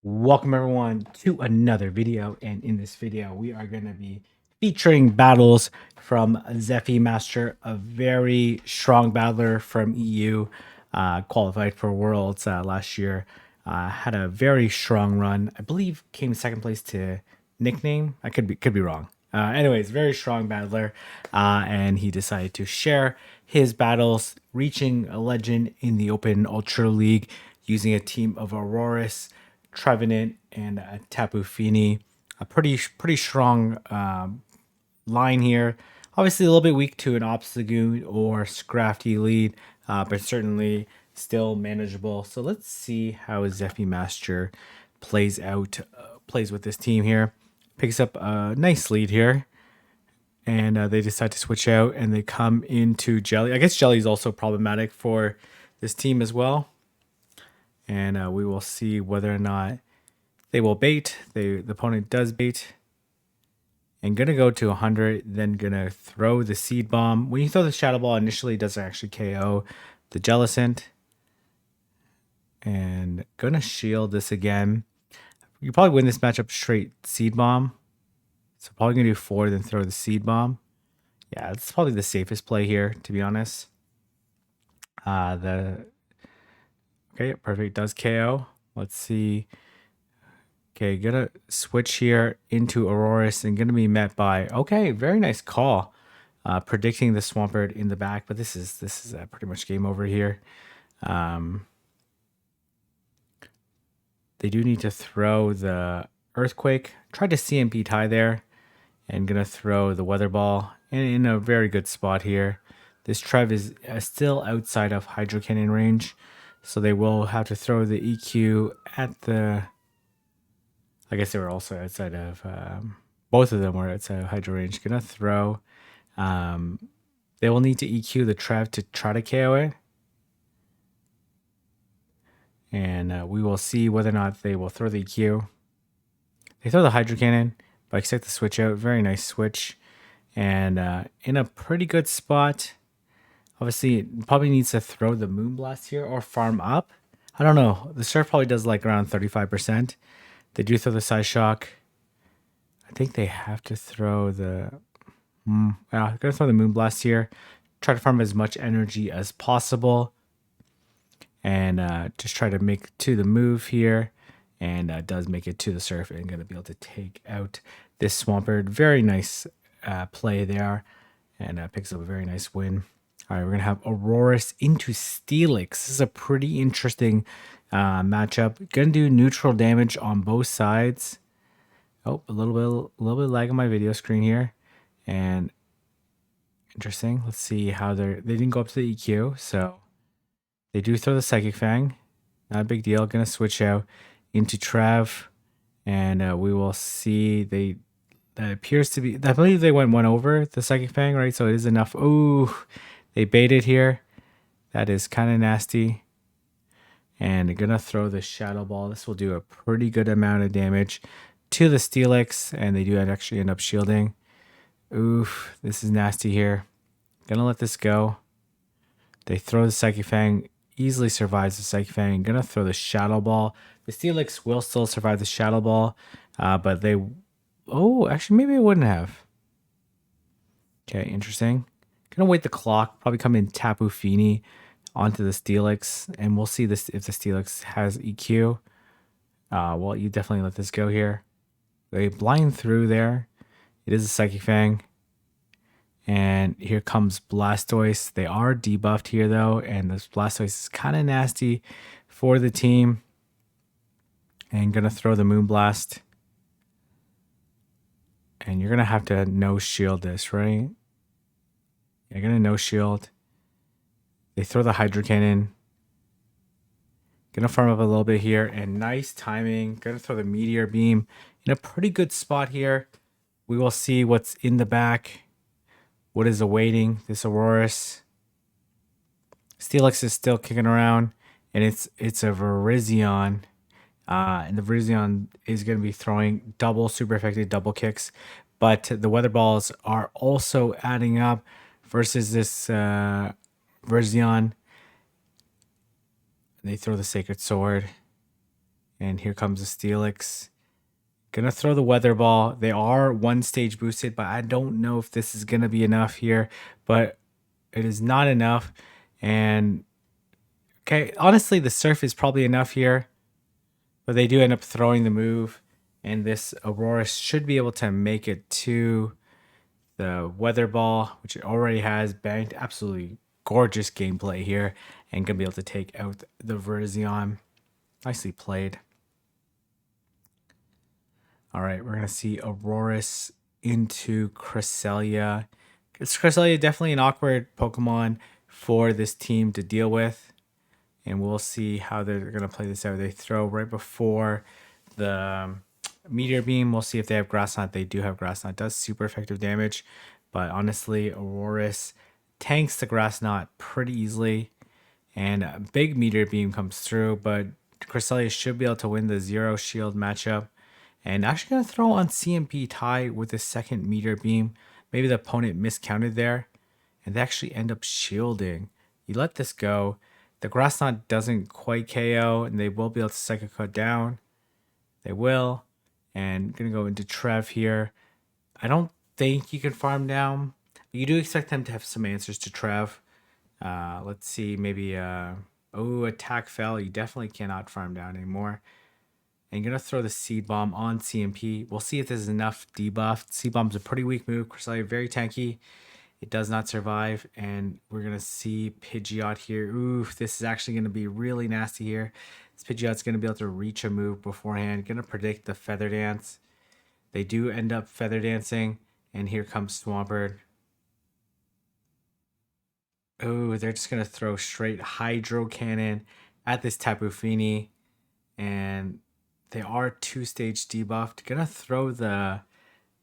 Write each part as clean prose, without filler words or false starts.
Welcome everyone to another video, and in this video we are going to be featuring battles from Zephy Master, a very strong battler from EU, qualified for Worlds last year. Had a very strong run. I believe came second place to Nickname. I could be wrong. Anyways, very strong battler, and he decided to share his battles, reaching a legend in the Open Ultra League using a team of Auroras, Trevenant, and Tapu Fini. A pretty strong line here. Obviously, a little bit weak to an Obstagoon or Scrafty lead, but certainly still manageable. So let's see how Zephy Master plays with this team here. Picks up a nice lead here, and they decide to switch out, and they come into Jelly. I guess Jelly is also problematic for this team as well, and we will see whether or not they will bait. The opponent does bait. And gonna go to 100, then gonna throw the Seed Bomb. When you throw the Shadow Ball, initially it doesn't actually KO the Jellicent. And gonna shield this again. You probably win this matchup straight Seed Bomb. So probably gonna do 4, then throw the Seed Bomb. Yeah, it's probably the safest play here, to be honest. Okay, perfect, does KO. Let's see. Okay, gonna switch here into Auroras and gonna be met by, okay, very nice call. Predicting the Swampert in the back, but this is pretty much game over here. They do need to throw the Earthquake. Tried to CMP tie there, and gonna throw the Weather Ball in a very good spot here. This Trev is still outside of Hydro Cannon range, so they will have to throw the EQ at the... I guess they were also outside of... both of them were outside of Hydro range. Gonna throw... they will need to EQ the Trev to try to KO it. And we will see whether or not they will throw the EQ. They throw the Hydro Cannon, but I expect the switch out. Very nice switch. And in a pretty good spot. Obviously, it probably needs to throw the Moonblast here or farm up. I don't know. The Surf probably does like around 35%. They do throw the Side Shock. I think they have to throw the... yeah, gonna throw the Moonblast here. Try to farm as much energy as possible. And just try to make to the move here. And does make it to the Surf and gonna be able to take out this Swampert. Very nice play there. And picks up a very nice win. All right, we're going to have Auroras into Steelix. This is a pretty interesting matchup. Going to do neutral damage on both sides. Oh, a little bit lag on my video screen here. And interesting. Let's see how they didn't go up to the EQ. So they do throw the Psychic Fang. Not a big deal. Going to switch out into Trev. And we will see that appears to be... I believe they went one over the Psychic Fang, right? So it is enough. Ooh. They baited here. That is kind of nasty. And they're going to throw the Shadow Ball. This will do a pretty good amount of damage to the Steelix. And they do actually end up shielding. Oof. This is nasty here. Going to let this go. They throw the Psychic Fang. Easily survives the Psychic Fang. Going to throw the Shadow Ball. The Steelix will still survive the Shadow Ball. But they... Oh, actually, maybe it wouldn't have. Okay, interesting. Gonna wait the clock, probably come in Tapu Fini onto the Steelix, and we'll see this if the Steelix has EQ. Well, you definitely let this go here. They blind through there. It is a Psychic Fang. And here comes Blastoise. They are debuffed here though, and this Blastoise is kind of nasty for the team. And gonna throw the Moonblast. And you're gonna have to no shield this, right? You're gonna no shield. They throw the Hydro Cannon. Gonna farm up a little bit here, and nice timing. Gonna throw the Meteor Beam in a pretty good spot here. We will see what's in the back. What is awaiting this Auroras. Steelix is still kicking around, and it's a Virizion. And the Virizion is gonna be throwing double super effective double kicks, but the Weather Balls are also adding up versus this Virizion. They throw the Sacred Sword And here comes the Steelix. Gonna throw the Weather Ball. They are one stage boosted, but I don't know if this is gonna be enough here. But it is not enough. And okay, honestly, the Surf is probably enough here. But they do end up throwing the move. And this Aurora should be able to make it to the Weather Ball, which it already has banked. Absolutely gorgeous gameplay here. And gonna be able to take out the Virizion. Nicely played. All right, we're gonna see Aurorus into Cresselia. Cresselia definitely an awkward Pokemon for this team to deal with, and we'll see how they're gonna play this out. They throw right before the Meteor Beam. We'll see if they have Grass Knot. They do have Grass Knot. It does super effective damage, but honestly, Aurorus tanks the Grass Knot pretty easily, and a big Meteor Beam comes through, but Cresselia should be able to win the Zero Shield matchup. And actually going to throw on CMP tie with the second Meteor Beam. Maybe the opponent miscounted there. And they actually end up shielding. You let this go. The Grass Knot doesn't quite KO. And they will be able to Psychic Cut down. They will. And going to go into Trev here. I don't think you can farm down. But you do expect them to have some answers to Trev. Let's see. Maybe... attack fell. You definitely cannot farm down anymore. And you're going to throw the Seed Bomb on CMP. We'll see if there's enough debuff. Seed Bomb's a pretty weak move. Cresselia very tanky. It does not survive. And we're going to see Pidgeot here. Ooh, this is actually going to be really nasty here. This Pidgeot's going to be able to reach a move beforehand. Going to predict the Feather Dance. They do end up Feather Dancing. And here comes Swampert. Oh, they're just going to throw straight Hydro Cannon at this Tapu Fini. And they are two-stage debuffed. Gonna throw the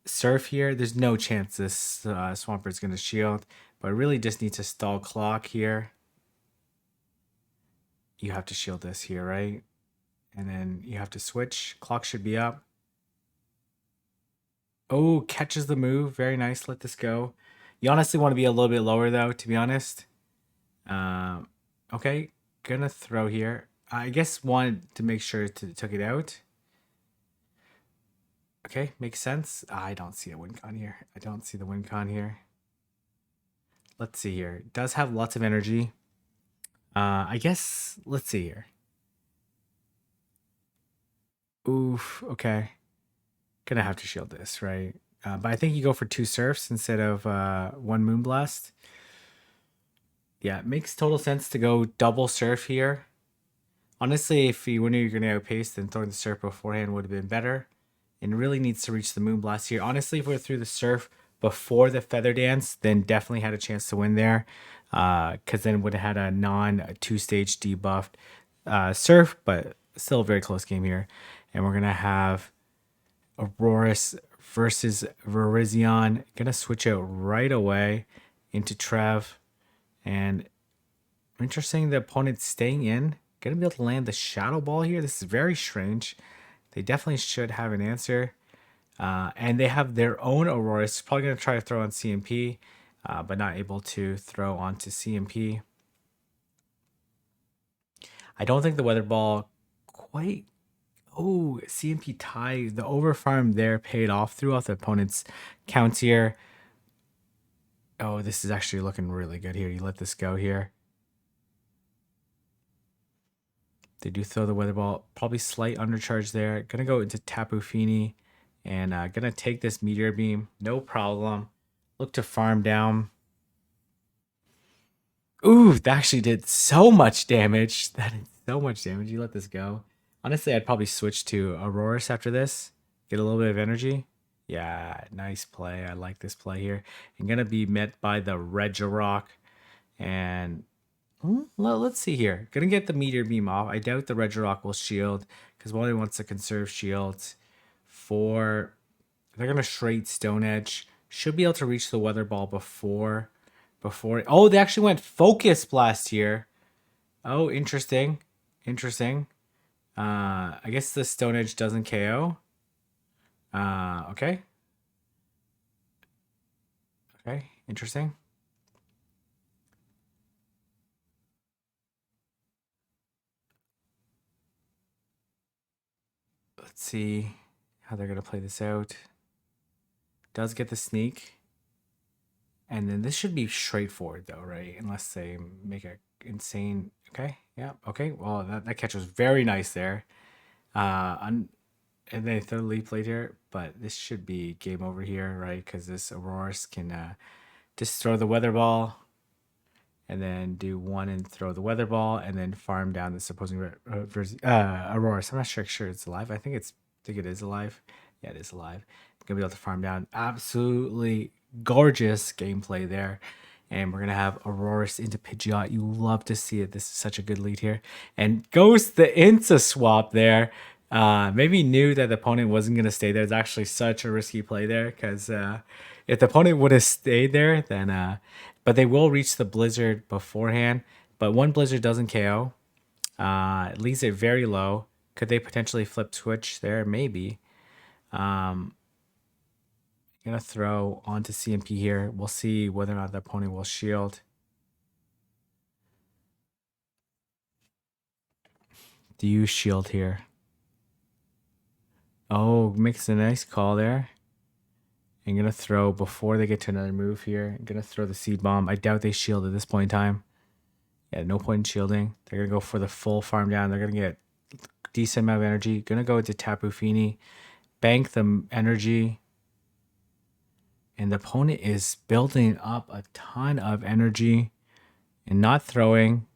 Surf here. There's no chance this Swampert's gonna shield, but I really just need to stall Clock here. You have to shield this here, right? And then you have to switch. Clock should be up. Oh, catches the move. Very nice. Let this go. You honestly want to be a little bit lower, though, to be honest. Okay. Gonna throw here. I guess wanted to make sure to took it out. Okay, makes sense. I don't see a win con here. I don't see the win con here. Let's see here. It does have lots of energy. I guess, let's see here. Oof, okay. Gonna have to shield this, right? But I think you go for 2 Surfs instead of 1 Moonblast. Yeah, it makes total sense to go double Surf here. Honestly, if you knew you're going to outpace, then throwing the Surf beforehand would have been better. And really needs to reach the Moonblast here. Honestly, if we threw the Surf before the Feather Dance, then definitely had a chance to win there. Because then would have had a non-2-stage debuffed Surf, but still a very close game here. And we're going to have Aurorus versus Virizion. Going to switch out right away into Trev. And interesting, the opponent staying in. Going to be able to land the Shadow Ball here. This is very strange. They definitely should have an answer. And they have their own Aurorus. Probably going to try to throw on CMP, but not able to throw onto CMP. I don't think the Weather Ball quite... Oh, CMP tie. The overfarm there paid off. Threw off the opponent's counts here. Oh, this is actually looking really good here. You let this go here. They do throw the Weather Ball. Probably slight undercharge there. Gonna go into Tapu Fini. And gonna take this Meteor Beam. No problem. Look to farm down. Ooh, that actually did so much damage. That is so much damage. You let this go. Honestly, I'd probably switch to Aurorus after this. Get a little bit of energy. Yeah, nice play. I like this play here. I'm gonna be met by the Regirock. And let's see here. Gonna get the Meteor Beam off. I doubt the Regirock will shield because Wally wants to conserve shields. For they're gonna straight Stone Edge. Should be able to reach the Weather Ball before. Oh, they actually went Focus Blast here. Oh, interesting. Interesting. I guess the Stone Edge doesn't KO. Okay. Okay, interesting. Let's see how they're gonna play this out. Does get the sneak. And then this should be straightforward though, right? Unless they make a insane. Okay, yeah, okay. Well, that catch was very nice there. And then third lead played here, but this should be game over here, right? Because this Auroras can just throw the weather ball, and then do one and throw the weather ball, and then farm down this opposing Auroras. I'm not sure it's alive. I think it is alive. Yeah, it is alive. Gonna be able to farm down. Absolutely gorgeous gameplay there. And we're gonna have Auroras into Pidgeot. You love to see it. This is such a good lead here. And goes the Insta swap there. Maybe knew that the opponent wasn't gonna stay there. It's actually such a risky play there because if the opponent would have stayed there, then but they will reach the Blizzard beforehand. But one Blizzard doesn't KO. It leaves it very low. Could they potentially flip switch there? Maybe. Gonna throw onto CMP here. We'll see whether or not the opponent will shield. Do you shield here? Oh, makes a nice call there. I'm gonna throw before they get to another move here. I'm gonna throw the seed bomb. I doubt they shield at this point in time. Yeah, no point in shielding. They're gonna go for the full farm down. They're gonna get decent amount of energy. Gonna go into Tapu Fini, bank the energy. And the opponent is building up a ton of energy and not throwing.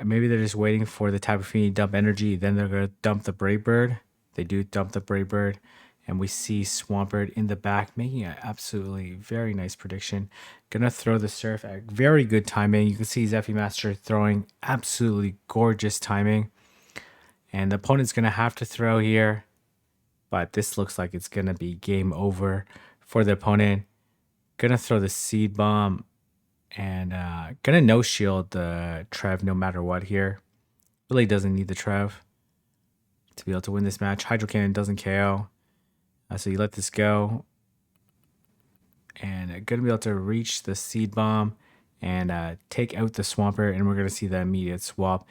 Maybe they're just waiting for the Tapu Fini to dump energy. Then they're going to dump the Brave Bird. They do dump the Brave Bird. And we see Swampert in the back making an absolutely very nice prediction. Gonna throw the Surf at very good timing. You can see Zephy Master throwing absolutely gorgeous timing. And the opponent's gonna have to throw here. But this looks like it's gonna be game over for the opponent. Gonna throw the Seed Bomb. And gonna no shield the Trev no matter what here. Really doesn't need the Trev to be able to win this match. Hydro Cannon doesn't KO. So you let this go. And gonna be able to reach the Seed Bomb and take out the Swampert. And we're gonna see the immediate swap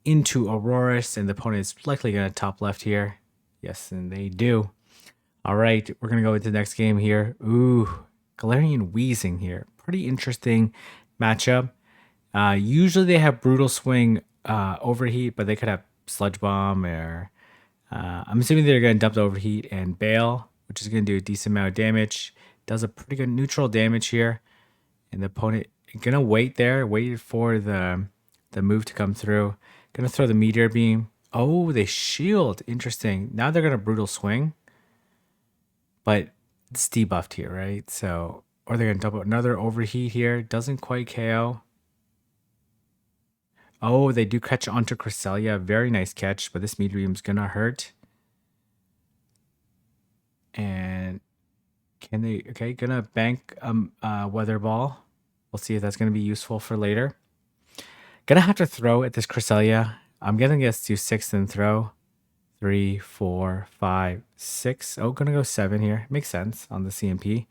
into Auroras. And the opponent is likely gonna top left here. Yes, and they do. All right, we're gonna go into the next game here. Ooh, Galarian Weezing here. Pretty interesting matchup. Usually they have Brutal Swing Overheat, but they could have Sludge Bomb or I'm assuming they're going to dump the Overheat and Bail, which is going to do a decent amount of damage. Does a pretty good neutral damage here. And the opponent going to wait there, wait for the move to come through. Going to throw the Meteor Beam. Oh, they shield. Interesting. Now they're going to Brutal Swing. But it's debuffed here, right? So, or they're going to double another Overheat here. Doesn't quite KO. Oh, they do catch onto Cresselia. Very nice catch, but this Meteor Beam's gonna hurt. And can they, okay, gonna bank Weather Ball. We'll see if that's gonna be useful for later. Gonna have to throw at this Cresselia. I'm gonna guess do 6 and throw. 3, 4, 5, 6. Oh, gonna go 7 here. Makes sense on the CMP.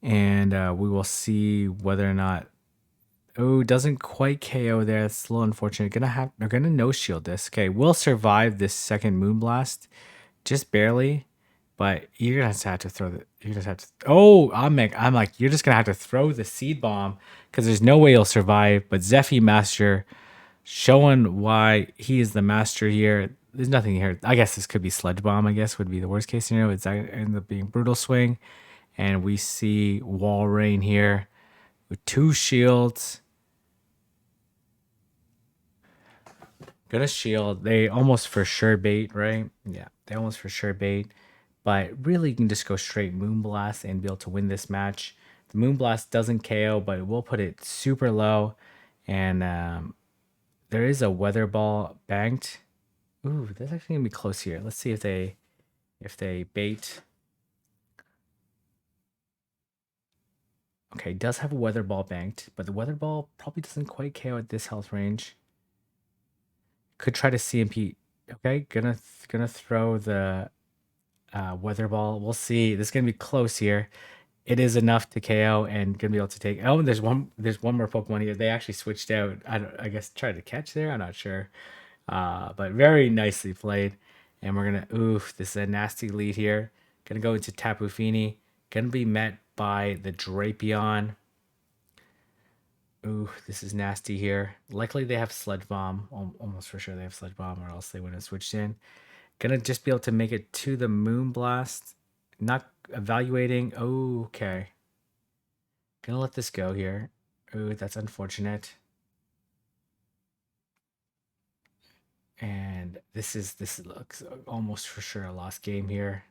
And we will see whether or not. Oh, doesn't quite KO there. It's a little unfortunate. They're gonna no shield this. Okay, we'll survive this second Moonblast, just barely. But you're gonna have to throw the. You just have to. Oh, I'm like, you're just gonna have to throw the Seed Bomb because there's no way you'll survive. But Zephy Master showing why he is the master here. There's nothing here. I guess this could be Sludge Bomb. I guess would be the worst case scenario. It's end up being Brutal Swing, and we see Wall Rain here with 2 shields. Gonna shield. They almost for sure bait, right? Yeah, they almost for sure bait. But really, you can just go straight Moonblast and be able to win this match. The Moonblast doesn't KO, but it will put it super low. And there is a Weather Ball banked. Ooh, that's actually gonna be close here. Let's see if they bait. Okay, does have a Weather Ball banked, but the Weather Ball probably doesn't quite KO at this health range. Could try to CMP. Okay, gonna throw the Weather Ball. We'll see. This is gonna be close here. It is enough to KO and gonna be able to take. Oh, there's one more Pokemon here. They actually switched out. I guess tried to catch there. I'm not sure. But very nicely played. And we're gonna oof, this is a nasty lead here. Gonna go into Tapu Fini. Gonna be met by the Drapion. Ooh, this is nasty here. Likely they have Sludge Bomb. Almost for sure they have Sludge Bomb, or else they wouldn't have switched in. Gonna just be able to make it to the Moonblast. Not evaluating. Oh, okay. Gonna let this go here. Ooh, that's unfortunate. And this looks almost for sure a lost game here.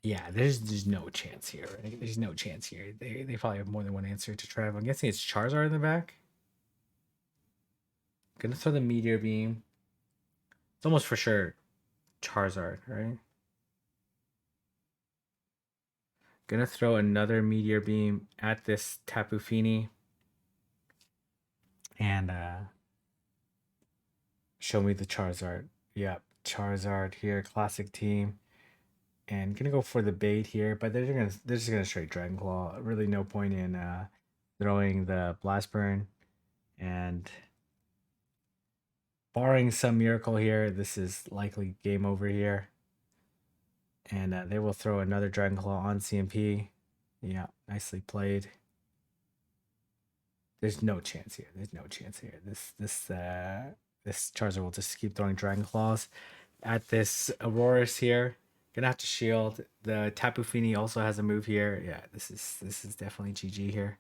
Yeah, there's no chance here. Right? There's no chance here. They probably have more than one answer to try. I'm guessing it's Charizard in the back. Gonna throw the Meteor Beam. It's almost for sure Charizard, right? Gonna throw another Meteor Beam at this Tapu Fini. And show me the Charizard. Yep, Charizard here, classic team. And gonna go for the bait here, but they're just gonna straight Dragon Claw. Really no point in throwing the Blast Burn. And barring some miracle here, this is likely game over here. And they will throw another Dragon Claw on CMP. Yeah, nicely played. There's no chance here. There's no chance here. This Charizard will just keep throwing Dragon Claws at this Aurorus here. Gonna have to shield. The Tapu Fini also has a move here. Yeah, this is definitely GG here.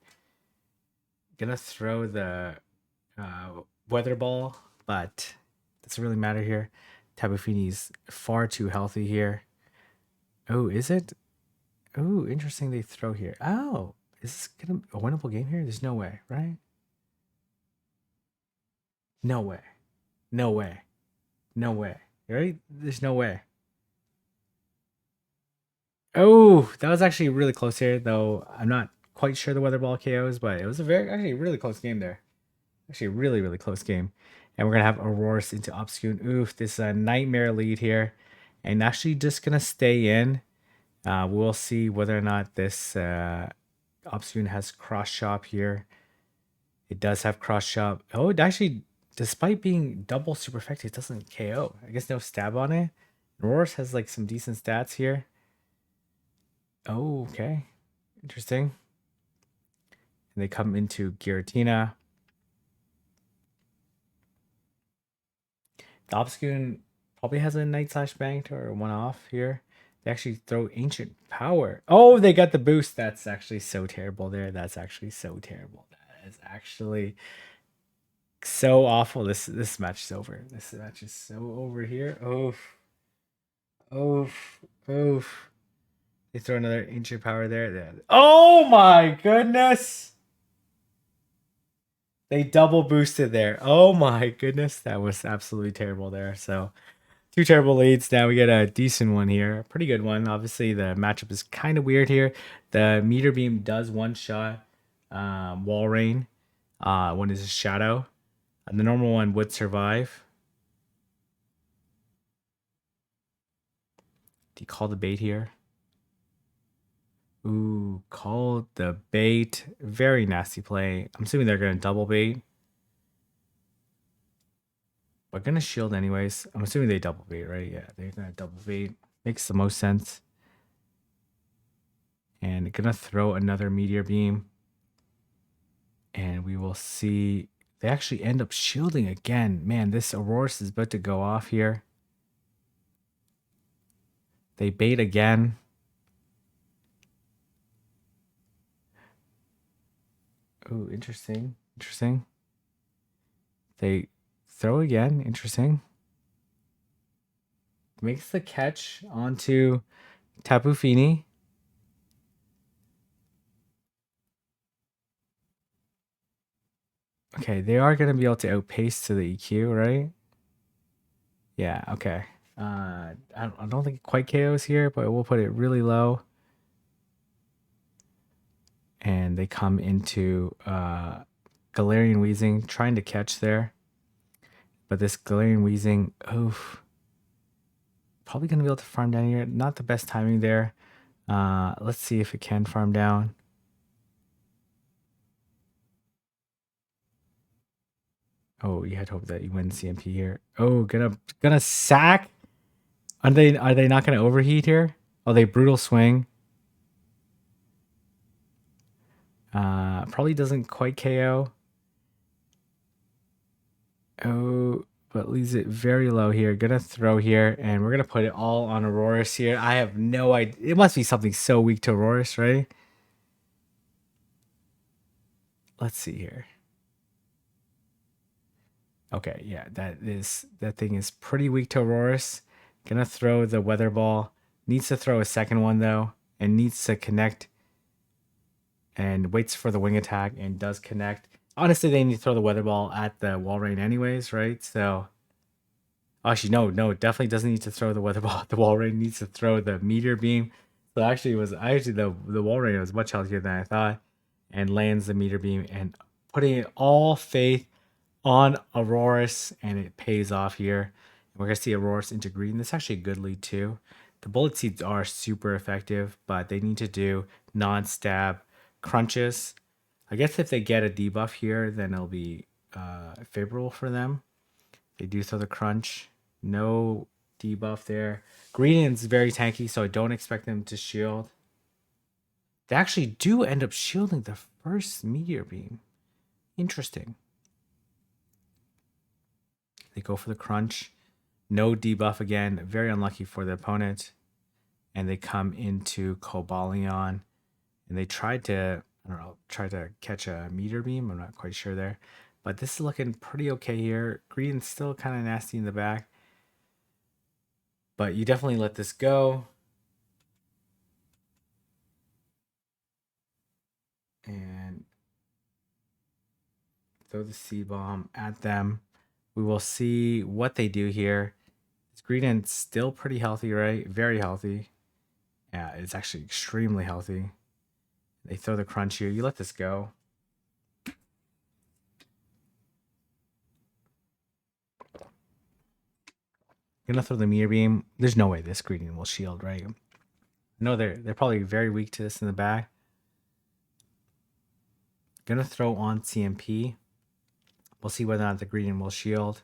Gonna throw the Weather Ball, but doesn't really matter here. Tapu Fini's far too healthy here. Oh, is it? Oh, interesting. They throw here. Oh, is this gonna a winnable game here? There's no way, right? No way. No way. No way. Right? There's no way. Oh, that was actually really close here, though. I'm not quite sure the Weather Ball KOs, but it was a very actually really close game there. Actually, really, really close game. And we're gonna have Aurorus into Obscune. Oof, this is a nightmare lead here. And actually just gonna stay in. We'll see whether or not this Obscune has cross shop here. It does have cross shop. Oh, it actually, despite being double super effective, it doesn't KO. I guess no stab on it. Aurorus has like some decent stats here. Oh, okay. Interesting. And they come into Giratina. The Obscune probably has a Night Slash Banked or a one off here. They actually throw Ancient Power. Oh, they got the boost. That's actually so terrible there. That's actually so terrible. That is actually so awful. This match is over. This match is so over here. Oof. Oof. Oof. They throw another Ancient Power there. Oh my goodness. They double boosted there. Oh my goodness. That was absolutely terrible there. So two terrible leads. Now we get a decent one here. A pretty good one. Obviously, the matchup is kind of weird here. The Meteor Beam does one shot Wall Rain. One is a Shadow. And the normal one would survive. Do you call the bait here? Ooh, call the bait. Very nasty play. I'm assuming they're going to double bait. But going to shield anyways. I'm assuming they double bait, right? Yeah, they're going to double bait. Makes the most sense. And going to throw another Meteor Beam. And we will see. They actually end up shielding again. Man, this Aurorus is about to go off here. They bait again. Oh, interesting. Interesting. They throw again. Interesting. Makes the catch onto Tapu Fini. Okay, they are going to be able to outpace to the EQ, right? Yeah, okay. I don't think it quite KOs here, but we'll put it really low. And they come into Galarian Wheezing, trying to catch there. But this Galarian Wheezing, oof. Probably going to be able to farm down here. Not the best timing there. Let's see if it can farm down. Oh, you had hope that you win CMP here. Oh, gonna sack. Are they not gonna overheat here? Oh, they brutal swing. Probably doesn't quite KO. Oh, but leaves it very low here. Gonna throw here, and we're gonna put it all on Auroras here. I have no idea. It must be something so weak to Auroras, right? Let's see here. Okay, yeah, that thing is pretty weak to Auroras. Gonna throw the Weather Ball. Needs to throw a second one though, and needs to connect and waits for the wing attack and does connect. Honestly, they need to throw the Weather Ball at the wall rain anyways, right? So actually, no, it definitely doesn't need to throw the Weather Ball at the wall rain. It needs to throw the Meteor Beam. So actually, the wall rain was much healthier than I thought, and lands the Meteor Beam and putting it all faith on Auroras, and it pays off here. And we're gonna see Auroras into green. This is actually a good lead too. The bullet seeds are super effective, but they need to do non-stab crunches. I guess if they get a debuff here, then it'll be favorable for them. They do throw the crunch. No debuff there. Green's very tanky, so I don't expect them to shield. They actually do end up shielding the first Meteor Beam. Interesting. They go for the crunch. No debuff again. Very unlucky for the opponent. And they come into Cobalion. And they tried to, I don't know, try to catch a Meteor Beam. I'm not quite sure there. But this is looking pretty okay here. Green's still kind of nasty in the back. But you definitely let this go. And throw the C-bomb at them. We will see what they do here. This Green's still pretty healthy, right? Very healthy. Yeah, it's actually extremely healthy. They throw the crunch here. You let this go. Gonna throw the Meteor Beam. There's no way this Greedent will shield, right? No, they're probably very weak to this in the back. Gonna throw on CMP. We'll see whether or not the Greedent will shield.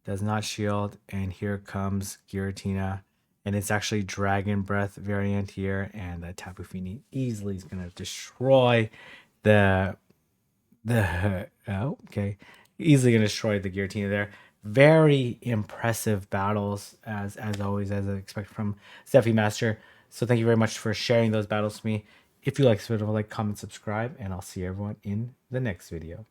Does not shield, and here comes Giratina. And it's actually Dragon Breath variant here, and the Tapu Fini easily is gonna destroy the oh, okay. Easily gonna destroy the Giratina there. Very impressive battles as always, as I expect from Steffi Master. So thank you very much for sharing those battles with me. If you like this video, like, comment, subscribe, and I'll see everyone in the next video.